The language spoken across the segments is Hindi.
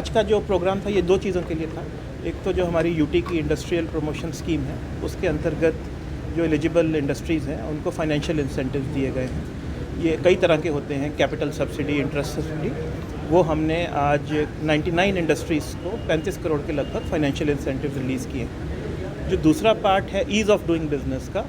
आज का जो प्रोग्राम था ये 2 चीज़ों के लिए था। एक तो जो हमारी यूटी की इंडस्ट्रियल प्रमोशन स्कीम है, उसके अंतर्गत जो एलिजिबल इंडस्ट्रीज़ हैं उनको फाइनेंशियल इंसेंटिव्स दिए गए हैं। ये कई तरह के होते हैं, कैपिटल सब्सिडी, इंटरेस्ट सब्सिडी। वो हमने आज 99 इंडस्ट्रीज़ को 35 करोड़ के लगभग फाइनेंशियल इंसेंटिव रिलीज़ किए। जो दूसरा पार्ट है ईज़ ऑफ डूइंग बिज़नेस का,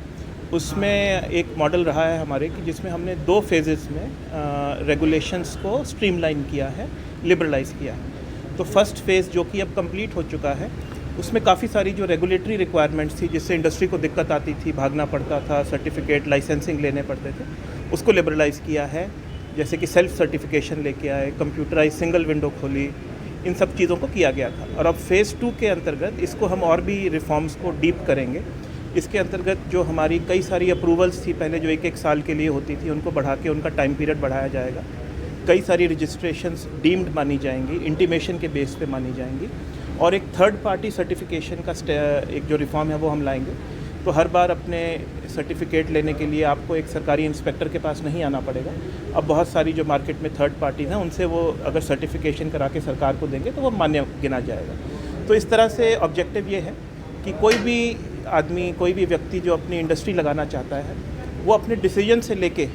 उसमें एक मॉडल रहा है हमारे कि जिसमें हमने 2 फेजेस में रेगुलेशंस को स्ट्रीमलाइन किया है, लिबरलाइज़ किया है। तो फर्स्ट फेज़ जो कि अब कंप्लीट हो चुका है, उसमें काफ़ी सारी जो रेगुलेटरी रिक्वायरमेंट्स थी जिससे इंडस्ट्री को दिक्कत आती थी, भागना पड़ता था, सर्टिफिकेट लाइसेंसिंग लेने पड़ते थे, उसको लिबरलाइज़ किया है। जैसे कि सेल्फ सर्टिफिकेशन लेके आए, कंप्यूटराइज सिंगल विंडो खोली, इन सब चीज़ों को किया गया था। और अब फेज़ 2 के अंतर्गत इसको हम और भी रिफॉर्म्स को डीप करेंगे। इसके अंतर्गत जो हमारी कई सारी अप्रूवल्स थी पहले जो 1-1 साल के लिए होती थी, उनको बढ़ा के उनका टाइम पीरियड बढ़ाया जाएगा। कई सारी रजिस्ट्रेशंस डीम्ड मानी जाएंगी, इंटीमेशन के बेस पे मानी जाएंगी। और एक थर्ड पार्टी सर्टिफिकेशन का एक जो रिफॉर्म है वो हम लाएंगे। तो हर बार अपने सर्टिफिकेट लेने के लिए आपको एक सरकारी इंस्पेक्टर के पास नहीं आना पड़ेगा। अब बहुत सारी जो मार्केट में थर्ड पार्टीज़ हैं उनसे वो अगर सर्टिफिकेशन करा के सरकार को देंगे तो वो मान्य गिना जाएगा। तो इस तरह से ऑब्जेक्टिव ये है कि कोई भी आदमी, कोई भी व्यक्ति जो अपनी इंडस्ट्री लगाना चाहता है, वो अपने डिसीजन से लेके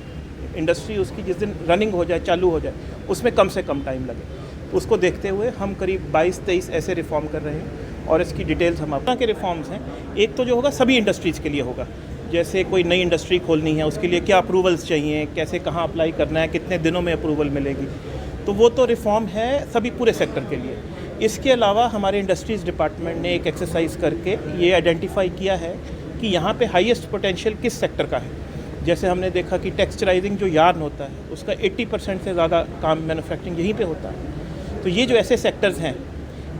इंडस्ट्री उसकी जिस दिन रनिंग हो जाए, चालू हो जाए, उसमें कम से कम टाइम लगे। उसको देखते हुए हम करीब 22-23 ऐसे रिफॉर्म कर रहे हैं और इसकी डिटेल्स हम अपना के रिफॉर्म्स हैं। एक तो जो होगा सभी इंडस्ट्रीज़ के लिए होगा, जैसे कोई नई इंडस्ट्री खोलनी है उसके लिए क्या अप्रूवल्स चाहिए, कैसे कहाँ अप्लाई करना है, कितने दिनों में अप्रूवल मिलेगी, तो वो तो रिफॉर्म है सभी पूरे सेक्टर के लिए। इसके अलावा हमारे इंडस्ट्रीज़ डिपार्टमेंट ने एक एक्सरसाइज करके ये आइडेंटिफाई किया है कि यहाँ पे हाईएस्ट पोटेंशियल किस सेक्टर का है। जैसे हमने देखा कि टेक्सचराइजिंग जो यार्न होता है उसका 80% से ज़्यादा काम मैन्युफैक्चरिंग यहीं पे होता है। तो ये जो ऐसे सेक्टर्स हैं,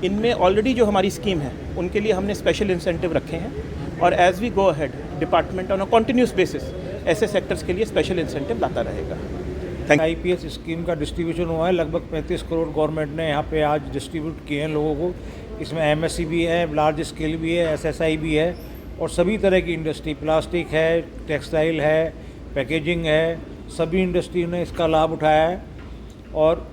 इनमें ऑलरेडी जो हमारी स्कीम है उनके लिए हमने स्पेशल इंसेंटिव रखे हैं और as we go ahead department on a continuous basis ऐसे सेक्टर्स के लिए स्पेशल इंसेंटिव लाता रहेगा। IPS स्कीम का डिस्ट्रीब्यूशन हुआ है, लगभग 35 करोड़ गवर्नमेंट ने यहाँ पे आज डिस्ट्रीब्यूट किए हैं लोगों को। इसमें MSC भी है, लार्ज स्केल भी है, SSI भी है और सभी तरह की इंडस्ट्री, प्लास्टिक है, टेक्सटाइल है, पैकेजिंग है, सभी इंडस्ट्री ने इसका लाभ उठाया है। और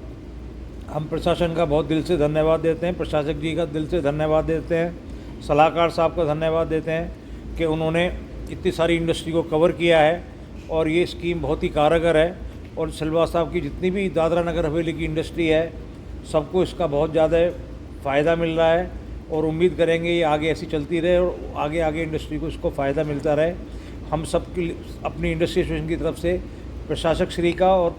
हम प्रशासन का बहुत दिल से धन्यवाद देते हैं, प्रशासक जी का दिल से धन्यवाद देते हैं, सलाहकार साहब का धन्यवाद देते हैं कि उन्होंने इतनी सारी इंडस्ट्री को कवर किया है और ये स्कीम बहुत ही कारगर है। और सिलवासा साहब की जितनी भी दादरा नगर हवेली की इंडस्ट्री है, सबको इसका बहुत ज़्यादा फ़ायदा मिल रहा है और उम्मीद करेंगे ये आगे ऐसी चलती रहे और आगे आगे इंडस्ट्री को इसको फ़ायदा मिलता रहे। हम सब की अपनी इंडस्ट्री एसोसिएशन की तरफ से प्रशासक श्री का और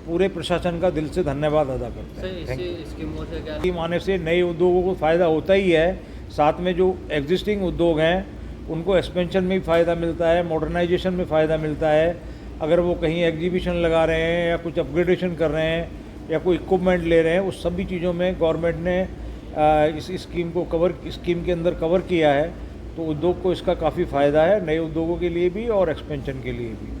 पूरे प्रशासन का दिल से धन्यवाद अदा करते हैं। स्कीम आने से नए उद्योगों को फ़ायदा होता ही है, साथ में जो एग्जिस्टिंग उद्योग हैं उनको एक्सपेंशन में भी फ़ायदा मिलता है, मॉडर्नाइजेशन में फ़ायदा मिलता है। अगर वो कहीं एग्जीबिशन लगा रहे हैं या कुछ अपग्रेडेशन कर रहे हैं या कोई इक्विपमेंट ले रहे हैं, उस सभी चीज़ों में गवर्नमेंट ने इस स्कीम को स्कीम के अंदर कवर किया है। तो उद्योग को इसका काफ़ी फ़ायदा है, नए उद्योगों के लिए भी और एक्सपेंशन के लिए भी।